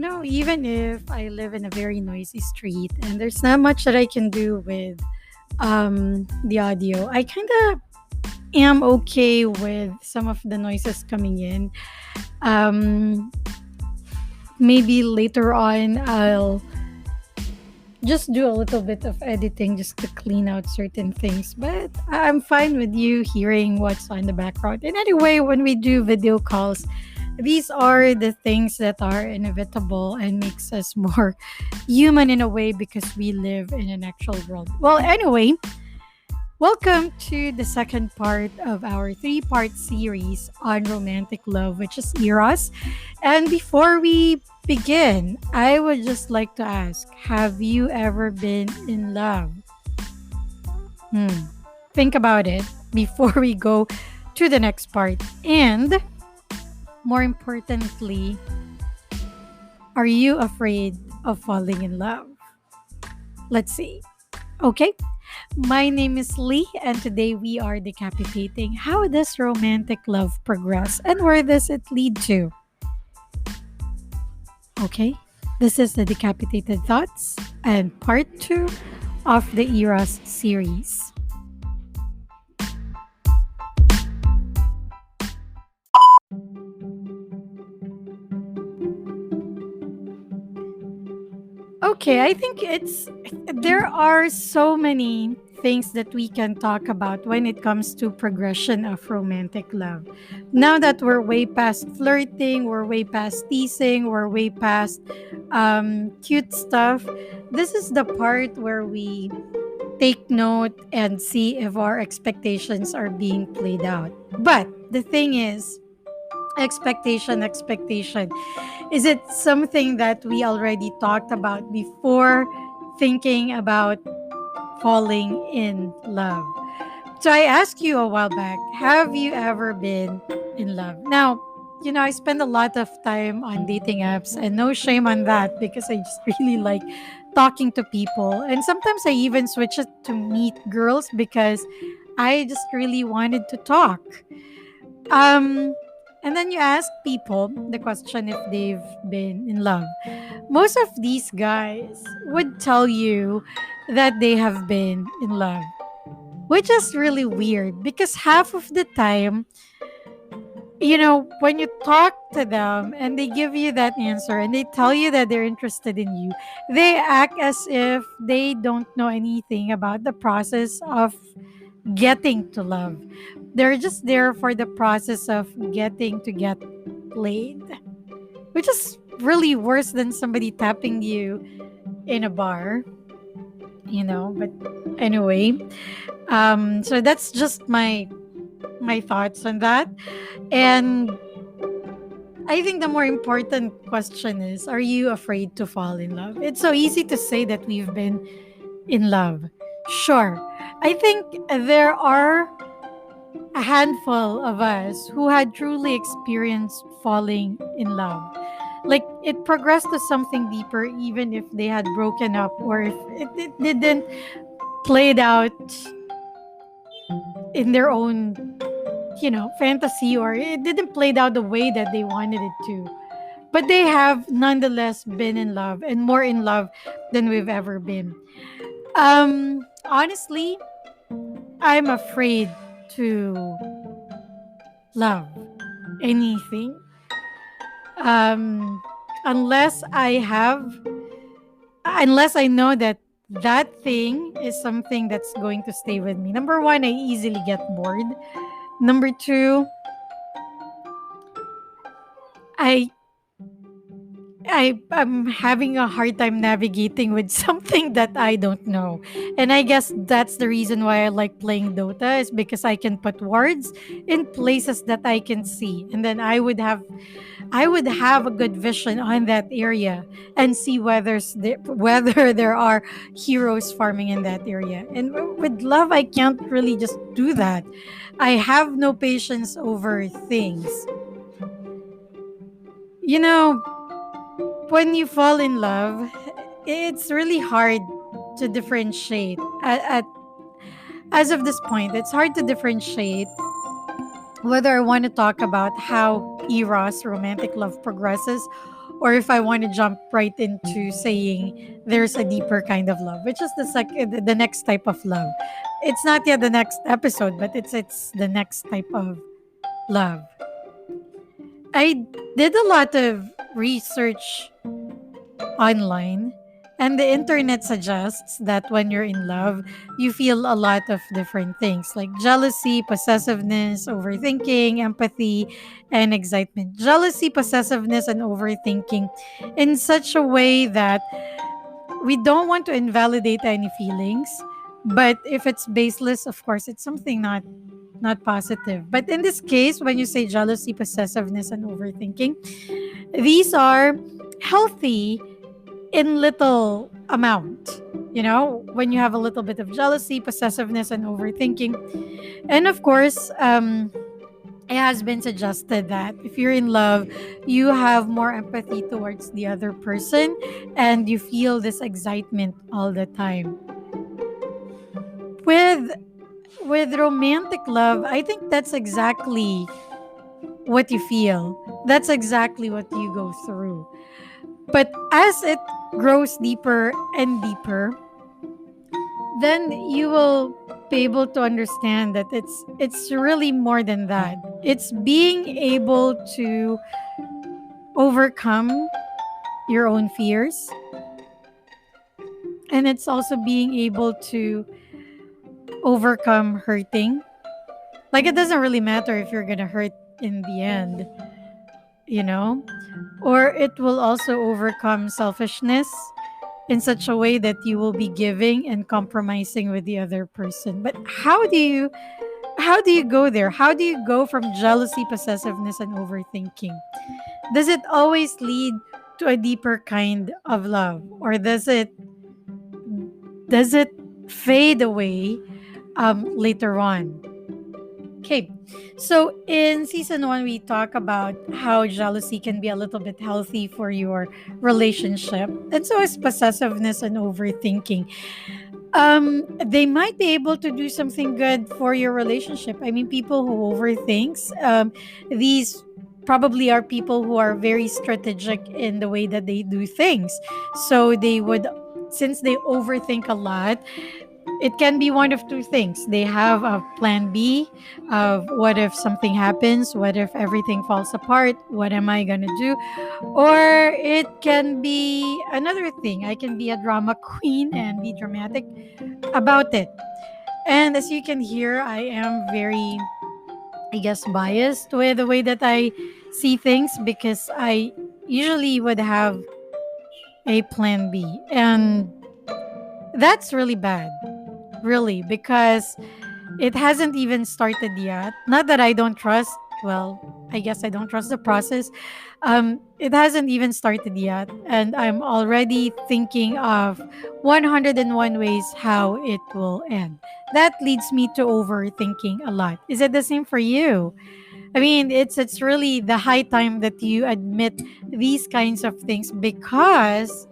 Even if I live in a very noisy street and there's not much that I can do with the audio, I kind of am okay with some of the noises coming in. Um, Maybe later on I'll just do a little bit of editing just to clean out certain things, but I'm fine with you hearing what's on the background. And anyway, when we do video calls, these are the things that are inevitable and makes us more human in a way because we live in an actual world. Well, anyway, welcome to the second part of our three-part series on romantic love, which is Eros. And before we begin, I would just like to ask, have you ever been in love? Hmm. Think about it before we go to the next part. And more importantly, are you afraid of falling in love? Let's see. Okay. My name is Lee, and today we are decapitating how does romantic love progress and where does it lead to? Okay, this is the Decapitated Thoughts and part 2 of the Eras series. Okay, I think there are so many things that we can talk about when it comes to progression of romantic love. Now that we're way past flirting, we're way past teasing, we're way past cute stuff. This is the part where we take note and see if our expectations are being played out. But the thing is, expectation. Is it something that we already talked about before thinking about falling in love? So I asked you a while back, have you ever been in love? Now, I spend a lot of time on dating apps and no shame on that because I just really like talking to people. And sometimes I even switch it to meet girls because I just really wanted to talk. Um and then you ask people the question if they've been in love. Most of these guys would tell you that they have been in love, which is really weird because half of the time, when you talk to them and they give you that answer and they tell you that they're interested in you, they act as if they don't know anything about the process of getting to love. They're just there for the process of getting to get laid, which is really worse than somebody tapping you in a bar. But anyway, so that's just my thoughts on that. And I think the more important question is, are you afraid to fall in love? It's so easy to say that we've been in love. Sure. I think there are a handful of us who had truly experienced falling in love. Like it progressed to something deeper, even if they had broken up or if it didn't played out in their own, fantasy, or it didn't played out the way that they wanted it to. But they have nonetheless been in love and more in love than we've ever been. Honestly, I'm afraid to love anything. Um, unless unless I know that that thing is something that's going to stay with me. Number one, I easily get bored. Number two, I I'm having a hard time navigating with something that I don't know. And I guess that's the reason why I like playing Dota is because I can put words in places that I can see. And then I would have a good vision on that area and see whether there are heroes farming in that area. And with love, I can't really just do that. I have no patience over things. You know, when you fall in love, it's really hard to differentiate. As of this point, it's hard to differentiate whether I want to talk about how Eros romantic love progresses or if I want to jump right into saying there's a deeper kind of love, which is the next type of love. It's not yet the next episode, but it's the next type of love. I did a lot of research online, and the internet suggests that when you're in love, you feel a lot of different things like jealousy, possessiveness, overthinking, empathy, and excitement. Jealousy, possessiveness, and overthinking in such a way that we don't want to invalidate any feelings. But if it's baseless, of course, it's something not positive. But in this case, when you say jealousy, possessiveness, and overthinking, these are healthy in little amount. When you have a little bit of jealousy, possessiveness, and overthinking. And of course, it has been suggested that if you're in love, you have more empathy towards the other person and you feel this excitement all the time. With with romantic love, I think that's exactly what you feel. That's exactly what you go through. But as it grows deeper and deeper, then you will be able to understand that it's really more than that. It's being able to overcome your own fears, and it's also being able to overcome hurting. Like, it doesn't really matter if you're gonna hurt in the end, you know? Or it will also overcome selfishness in such a way that you will be giving and compromising with the other person. But how do you go there? How do you go from jealousy, possessiveness, and overthinking? Does it always lead to a deeper kind of love, or does it fade away later on? Okay, so in season one, we talk about how jealousy can be a little bit healthy for your relationship, and so is possessiveness and overthinking. They might be able to do something good for your relationship. I mean, people who overthinks, these probably are people who are very strategic in the way that they do things. So they would, since they overthink a lot, it can be one of two things. They have a plan B of what if something happens, what if everything falls apart, what am I going to do? Or it can be another thing. I can be a drama queen and be dramatic about it. And as you can hear, I am very, I guess, biased with the way that I see things, because I usually would have a plan B. And that's really bad, really, because it hasn't even started yet. Not that I don't trust, well, I guess I don't trust the process. It hasn't even started yet. And I'm already thinking of 101 ways how it will end. That leads me to overthinking a lot. Is it the same for you? I mean, it's really the high time that you admit these kinds of things, because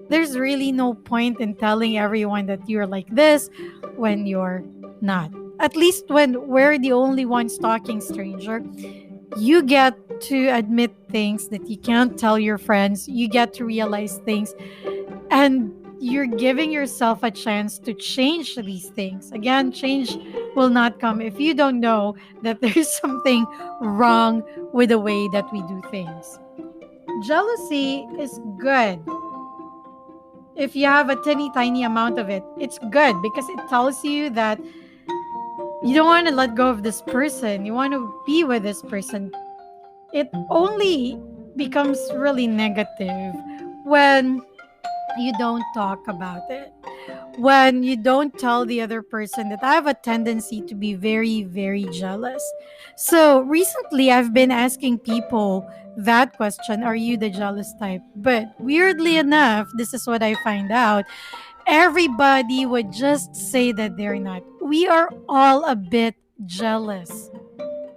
there's really no point in telling everyone that you're like this when you're not. At least when we're the only ones talking, stranger, you get to admit things that you can't tell your friends. You get to realize things, and you're giving yourself a chance to change these things. Again, change will not come if you don't know that there's something wrong with the way that we do things. Jealousy is good. If you have a teeny tiny amount of it, it's good because it tells you that you don't want to let go of this person. You want to be with this person. It only becomes really negative when you don't talk about it. When you don't tell the other person that I have a tendency to be very, very jealous. So recently, I've been asking people that question, are you the jealous type? But weirdly enough, this is what I find out. Everybody would just say that they're not. We are all a bit jealous.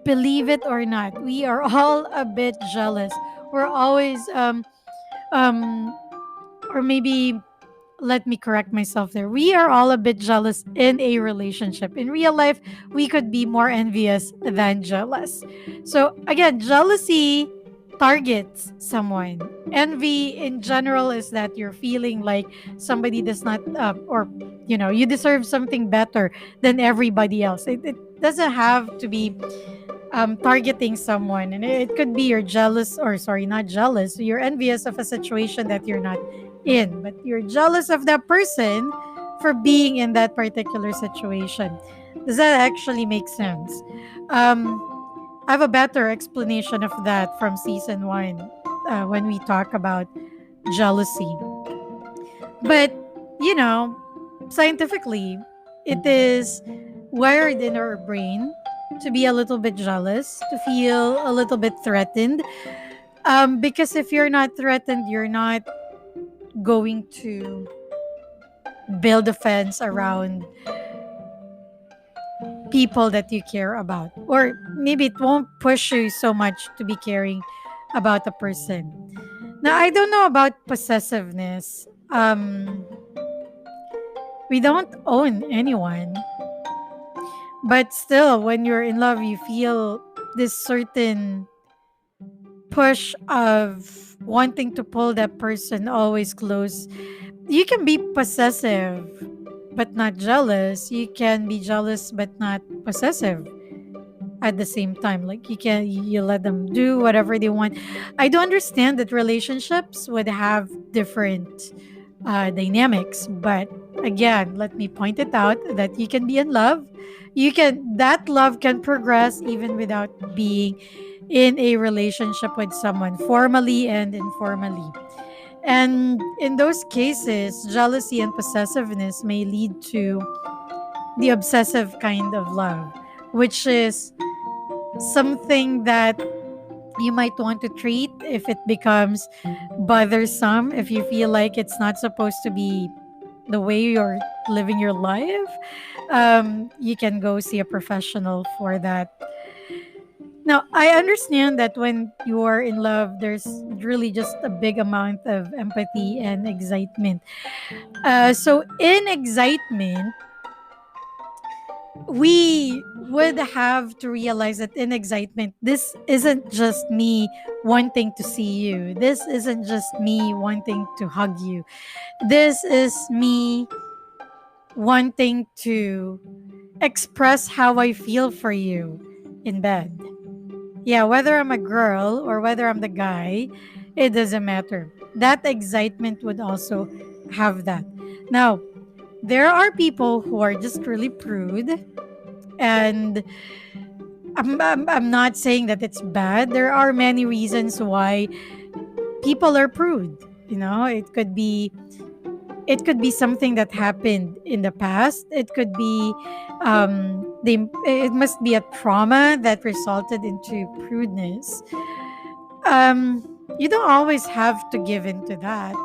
Believe it or not, we are all a bit jealous. We're always, um, or maybe let me correct myself there. We are all a bit jealous in a relationship. In real life, we could be more envious than jealous. So, again, jealousy targets someone. Envy in general is that you're feeling like somebody does not, or you deserve something better than everybody else. It doesn't have to be targeting someone, and it could be you're jealous, or sorry, not jealous. You're envious of a situation that you're not in, but you're jealous of that person for being in that particular situation. Does that actually make sense? Um, I have a better explanation of that from season one when we talk about jealousy. But, you know, scientifically, it is wired in our brain to be a little bit jealous, to feel a little bit threatened. Because if you're not threatened, you're not going to build a fence around people that you care about. Or maybe it won't push you so much to be caring about a person. Now, I don't know about possessiveness. We don't own anyone, but still, when you're in love, you feel this certain push of wanting to pull that person always close. You can be possessive, but not jealous. You can be jealous, but not possessive at the same time. Like you let them do whatever they want. I do understand that relationships would have different dynamics, but again, let me point it out that you can be in love. That love can progress even without being in a relationship with someone formally and informally. And in those cases, jealousy and possessiveness may lead to the obsessive kind of love, which is something that you might want to treat if it becomes bothersome, if you feel like it's not supposed to be the way you're living your life. You can go see a professional for that. Now, I understand that when you are in love, there's really just a big amount of empathy and excitement. So, in excitement, we would have to realize that in excitement, this isn't just me wanting to see you. This isn't just me wanting to hug you. This is me wanting to express how I feel for you in bed. Yeah, whether I'm a girl or whether I'm the guy, it doesn't matter. That excitement would also have that. Now, there are people who are just really prude, and I'm not saying that it's bad. There are many reasons why people are prude. It could be something that happened in the past. It could be it must be a trauma that resulted into prudeness. You don't always have to give in to that.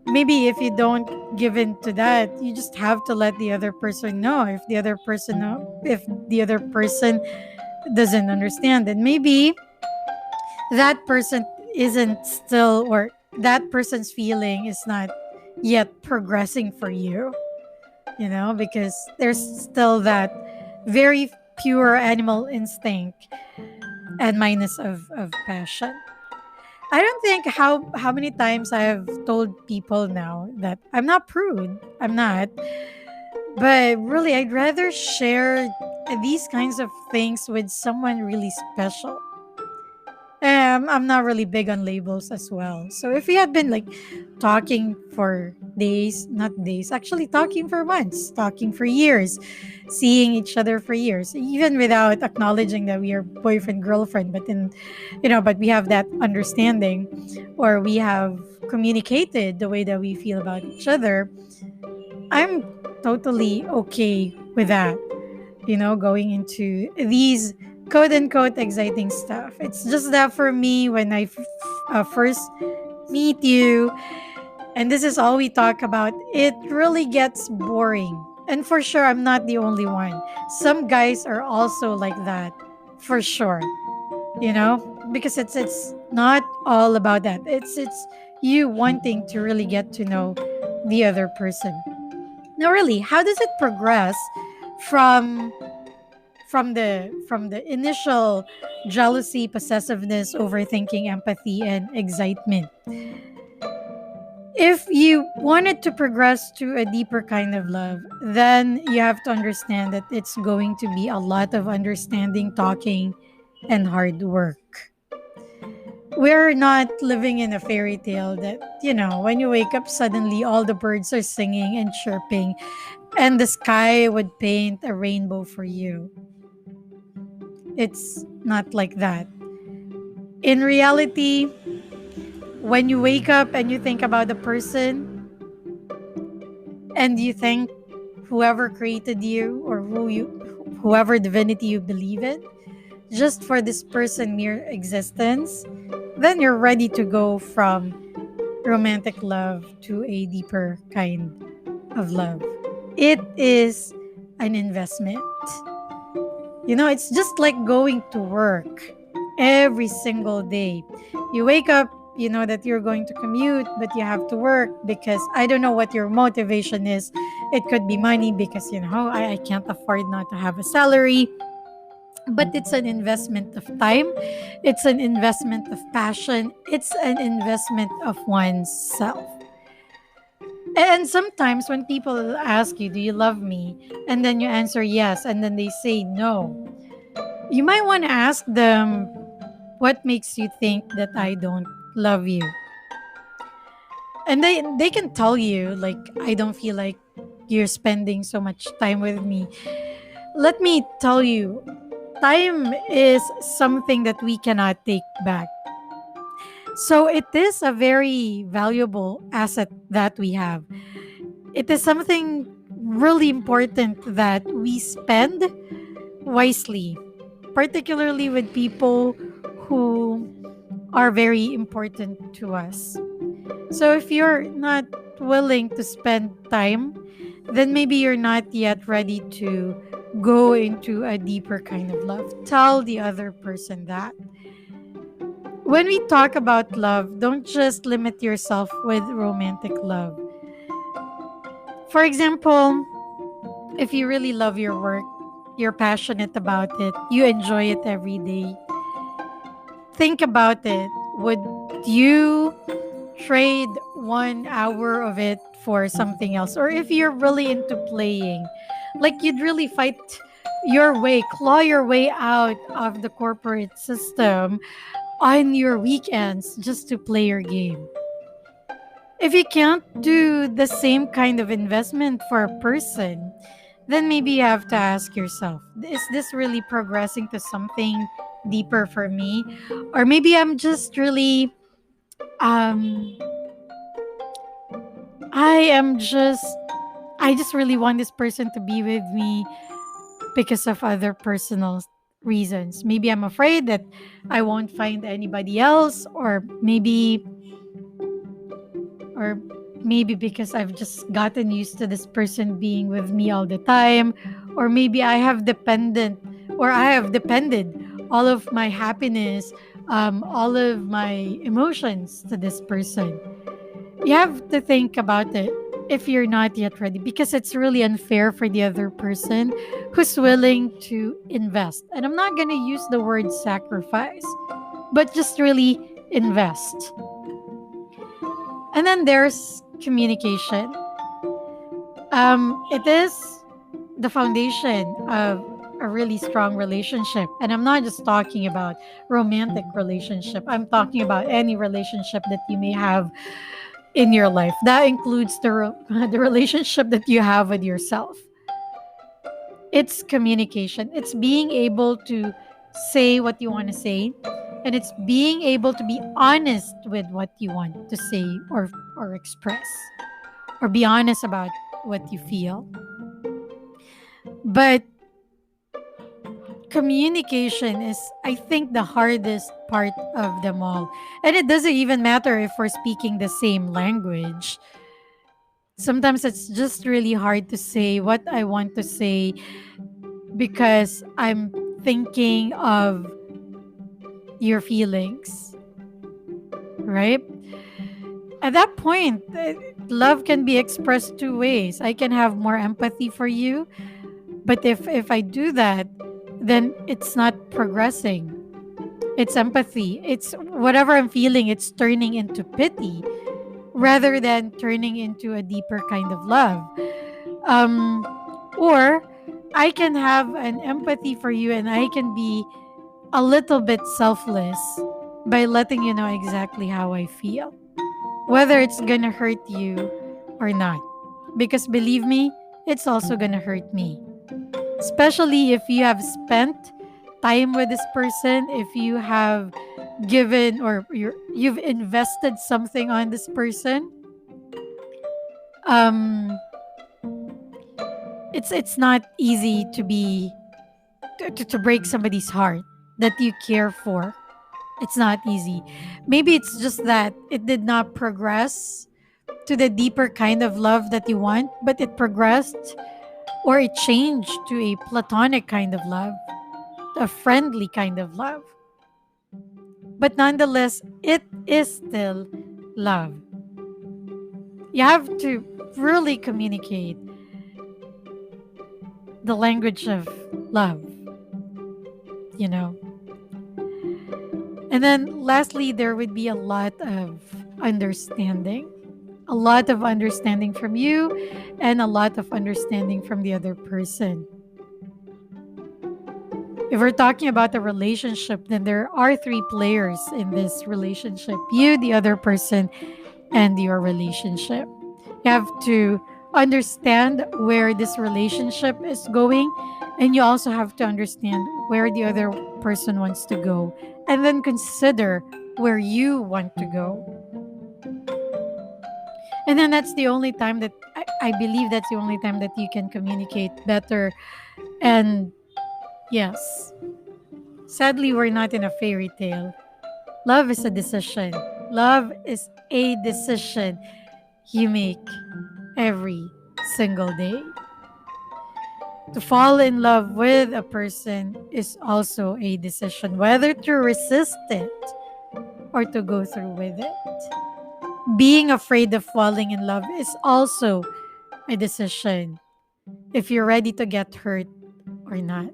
Maybe if you don't give in to that, you just have to let the other person know. If the other person doesn't understand, then maybe that person isn't still, or that person's feeling is not yet progressing for you, because there's still that very pure animal instinct and minus of passion. I don't think how many times I have told people now that I'm not prude. I'm not. But really, I'd rather share these kinds of things with someone really special. I'm not really big on labels as well. So if we had been like talking for days, not days, actually talking for months, talking for years, seeing each other for years, even without acknowledging that we are boyfriend girlfriend, but we have that understanding, or we have communicated the way that we feel about each other. I'm totally okay with that, going into these quote unquote exciting stuff. It's just that for me, when I first meet you, and this is all we talk about, it really gets boring. And for sure, I'm not the only one. Some guys are also like that, for sure. Because it's not all about that. It's you wanting to really get to know the other person. Now, really, how does it progress from from the initial jealousy, possessiveness, overthinking, empathy, and excitement. If you wanted to progress to a deeper kind of love, then you have to understand that it's going to be a lot of understanding, talking, and hard work. We're not living in a fairy tale that, when you wake up, suddenly all the birds are singing and chirping, and the sky would paint a rainbow for you. It's not like that. In reality, when you wake up and you think about the person and you thank whoever created you, or whoever divinity you believe in, just for this person mere existence, then you're ready to go from romantic love to a deeper kind of love. It is an investment. It's just like going to work every single day. You wake up, you know that you're going to commute, but you have to work because I don't know what your motivation is. It could be money because, I can't afford not to have a salary. But it's an investment of time, it's an investment of passion, it's an investment of one's self. And sometimes when people ask you, do you love me? And then you answer yes, and then they say no. You might want to ask them, what makes you think that I don't love you? And they can tell you, like, I don't feel like you're spending so much time with me. Let me tell you, time is something that we cannot take back. So it is a very valuable asset that we have. It is something really important that we spend wisely, particularly with people who are very important to us. So if you're not willing to spend time, then maybe you're not yet ready to go into a deeper kind of love. Tell the other person that. When we talk about love, don't just limit yourself with romantic love. For example, if you really love your work, you're passionate about it, you enjoy it every day, think about it. Would you trade 1 hour of it for something else? Or if you're really into playing, like you'd really fight your way, claw your way out of the corporate system on your weekends just to play your game. If you can't do the same kind of investment for a person, then maybe you have to ask yourself, is this really progressing to something deeper for me? Or maybe I'm just really, um, I am just, I just really want this person to be with me because of other personal reasons. Maybe I'm afraid that I won't find anybody else, or maybe because I've just gotten used to this person being with me all the time, or maybe I have depended all of my happiness, all of my emotions to this person. You have to think about it if you're not yet ready, because it's really unfair for the other person who's willing to invest. And I'm not going to use the word sacrifice, but just really invest. And then there's communication. It is the foundation of a really strong relationship. And I'm not just talking about romantic relationship. I'm talking about any relationship that you may have in your life. That includes the relationship that you have with yourself. It's communication. It's being able to say what you want to say, and it's being able to be honest with what you want to say or express, or be honest about what you feel. But communication is, I think, the hardest part of them all. And it doesn't even matter if we're speaking the same language. Sometimes it's just really hard to say what I want to say because I'm thinking of your feelings, right? At that point, love can be expressed two ways. I can have more empathy for you, but if I do that, then it's not progressing. It's empathy. It's whatever I'm feeling, it's turning into pity rather than turning into a deeper kind of love. Um, or I can have an empathy for you and I can be a little bit selfless by letting you know exactly how I feel, whether it's gonna hurt you or not. Because believe me, it's also gonna hurt me. Especially if you have spent time with this person, if you have given or you've invested something on this person. Um, it's not easy to be to break somebody's heart that you care for. It's not easy. Maybe it's just that it did not progress to the deeper kind of love that you want, but it progressed or it changed to a platonic kind of love, a friendly kind of love. But nonetheless, it is still love. You have to really communicate the language of love, you know. And then lastly, there would be a lot of understanding. A lot of understanding from you and a lot of understanding from the other person. If we're talking about a relationship, then there are three players in this relationship: you, the other person, and your relationship. You have to understand where this relationship is going, and you also have to understand where the other person wants to go, and then consider where you want to go. And then that's the only time that I believe that's the only time that you can communicate better. And yes, sadly, we're not in a fairy tale. Love is a decision. Love is a decision you make every single day. To fall in love with a person is also a decision, whether to resist it or to go through with it. Being afraid of falling in love is also a decision, if you're ready to get hurt or not.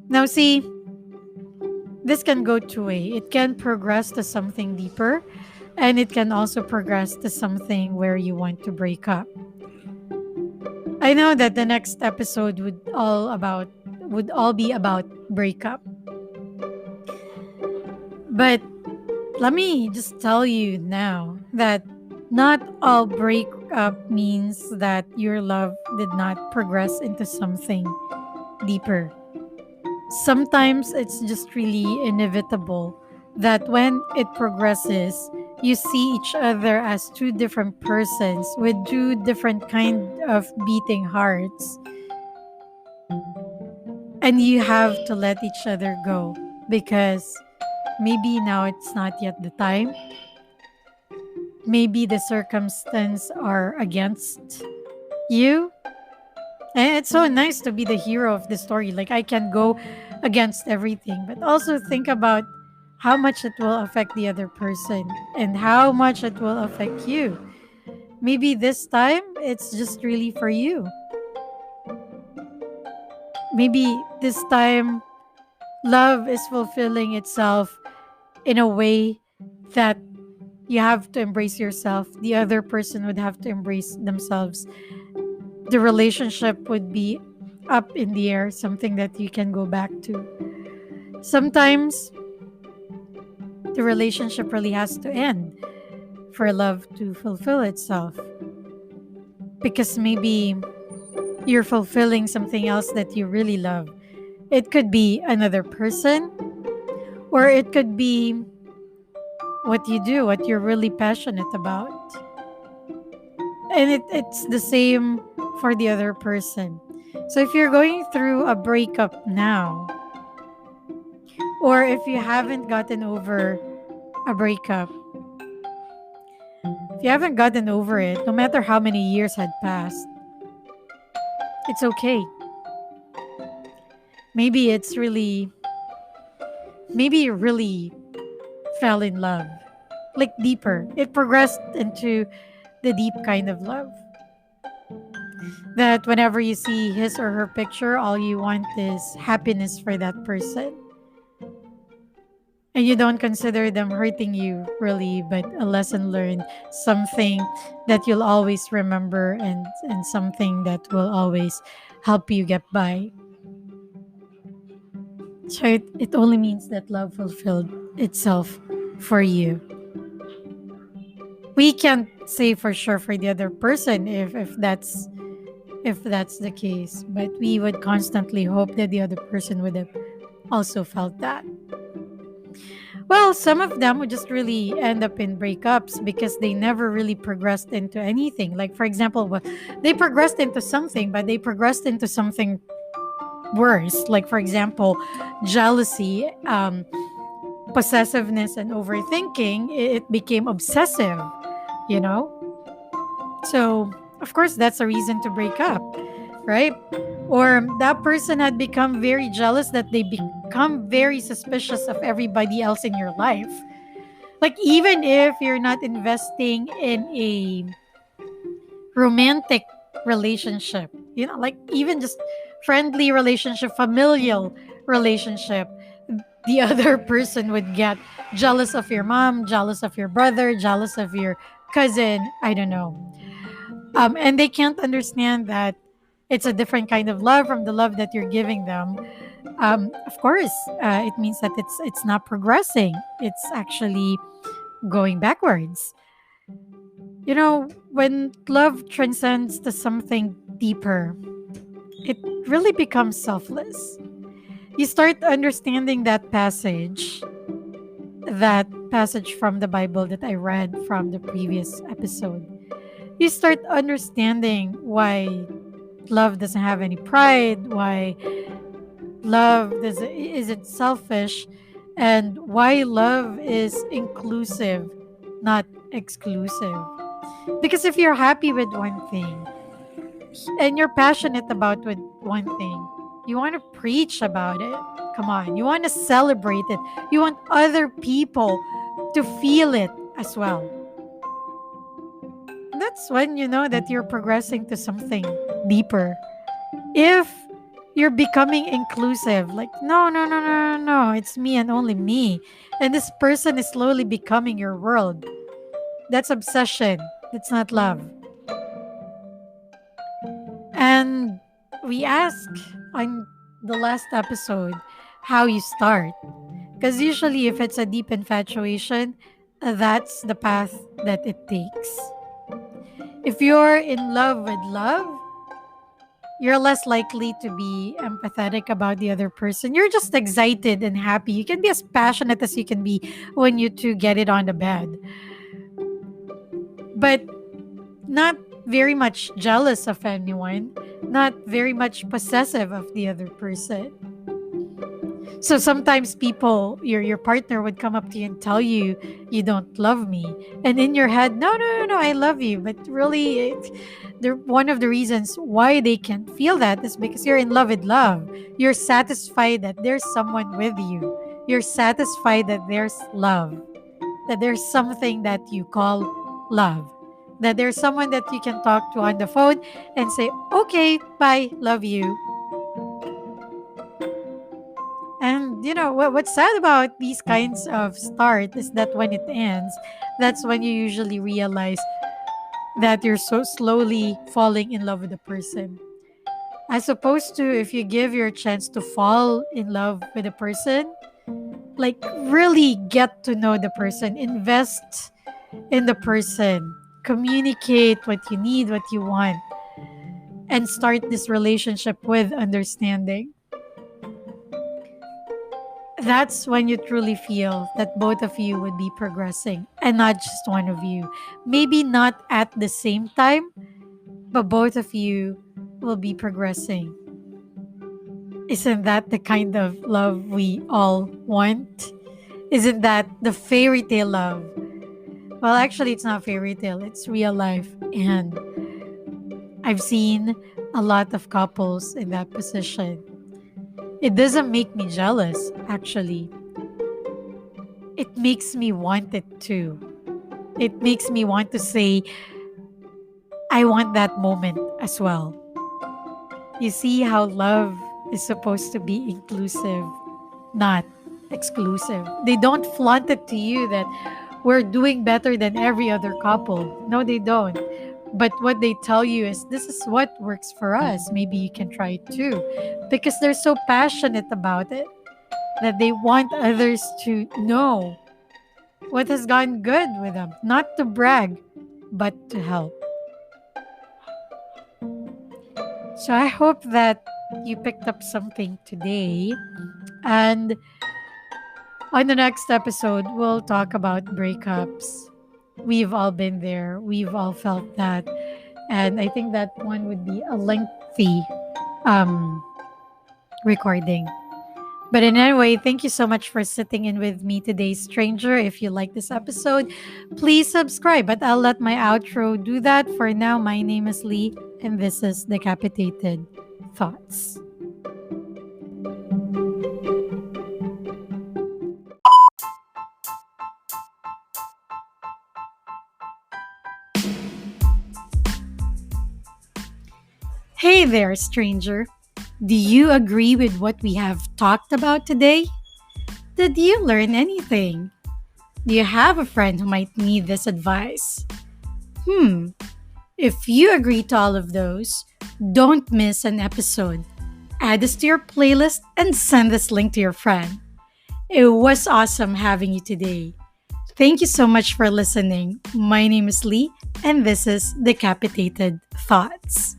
Now, see, this can go two way. It can progress to something deeper, and it can also progress to something where you want to break up. I know that the next episode would all be about breakup. But let me just tell you now that not all breakup means that your love did not progress into something deeper. Sometimes it's just really inevitable that when it progresses, you see each other as two different persons with two different kind of beating hearts, and you have to let each other go because maybe now it's not yet the time. Maybe the circumstance are against you. And it's so nice to be the hero of the story. Like I can go against everything, but also think about how much it will affect the other person and how much it will affect you. Maybe this time it's just really for you. Maybe this time love is fulfilling itself in a way that you have to embrace yourself. The other person would have to embrace themselves. The relationship would be up in the air, something that you can go back to. Sometimes the relationship really has to end for love to fulfill itself. Because maybe you're fulfilling something else that you really love. It could be another person, or it could be what you do, what you're really passionate about. And it's the same for the other person. So if you're going through a breakup now, or if you haven't gotten over a breakup, if you haven't gotten over it, no matter how many years had passed, it's okay. Maybe it's really, maybe you really fell in love, like deeper. It progressed into the deep kind of love. That whenever you see his or her picture, all you want is happiness for that person. And you don't consider them hurting you really, but a lesson learned, something that you'll always remember, and something that will always help you get by. So it only means that love fulfilled itself for you. We can't say for sure for the other person if that's the case, but we would constantly hope that the other person would have also felt that. Well, some of them would just really end up in breakups because they never really progressed into anything. Like, for example, they progressed into something, but they progressed into something worse. Like, for example, jealousy, possessiveness, and overthinking. It became obsessive, you know? So, of course, that's a reason to break up, right? Or that person had become very jealous that they become very suspicious of everybody else in your life. Like, even if you're not investing in a romantic relationship, like even just friendly relationship, familial relationship, the other person would get jealous of your mom, jealous of your brother, jealous of your cousin, I don't know. And they can't understand that it's a different kind of love from the love that you're giving them. Of course, it means that it's not progressing. It's actually going backwards. When love transcends to something deeper, it really becomes selfless. You start understanding that passage from the Bible that I read from the previous episode. You start understanding why love doesn't have any pride, why love isn't selfish, and why love is inclusive, not exclusive. Because if you're happy with one thing and you're passionate about with one thing, you want to preach about it. Come on, you want to celebrate it. You want other people to feel it as well. That's when you know that you're progressing to something deeper. If you're becoming inclusive, like, no, no, no, no, no, no, it's me and only me, and this person is slowly becoming your world, that's obsession. That's not love. And we ask on the last episode how you start. Because usually, if it's a deep infatuation, that's the path that it takes. If you're in love with love, you're less likely to be empathetic about the other person. You're just excited and happy. You can be as passionate as you can be when you two get it on the bed, but not very much jealous of anyone, not very much possessive of the other person. So sometimes people, your partner would come up to you and tell you you don't love me, and in your head, no, no, no, no, I love you. But really, one of the reasons why they can feel that is because you're in love with love. You're satisfied that there's someone with you. You're satisfied that there's love, that there's something that you call love, that there's someone that you can talk to on the phone and say, okay, bye, love you. And what's sad about these kinds of start is that when it ends, that's when you usually realize that you're so slowly falling in love with the person. As opposed to if you give your chance to fall in love with a person, like really get to know the person, invest in the person, communicate what you need, what you want, and start this relationship with understanding. That's when you truly feel that both of you would be progressing and not just one of you. Maybe not at the same time, but both of you will be progressing. Isn't that the kind of love we all want? Isn't that the fairy tale love? Well, actually, it's not fairy tale, it's real life. And I've seen a lot of couples in that position. It doesn't make me jealous, actually. It makes me want it too. It makes me want to say, I want that moment as well. You see how love is supposed to be inclusive, not exclusive. They don't flaunt it to you that we're doing better than every other couple. No, they don't. But what they tell you is this is what works for us. Maybe you can try it too. Because they're so passionate about it that they want others to know what has gone good with them. Not to brag, but to help. So I hope that you picked up something today. And on the next episode, we'll talk about breakups. We've all been there, we've all felt that. And I think that one would be a lengthy um, recording. But in any way, thank you so much for sitting in with me today, stranger. If you like this episode, please subscribe. But I'll let my outro do that. For now, my name is Lee, and this is Decapitated Thoughts. Hey there, stranger. Do you agree with what we have talked about today? Did you learn anything? Do you have a friend who might need this advice? Hmm, if you agree to all of those, don't miss an episode. Add this to your playlist and send this link to your friend. It was awesome having you today. Thank you so much for listening. My name is Lee, and this is Decapitated Thoughts.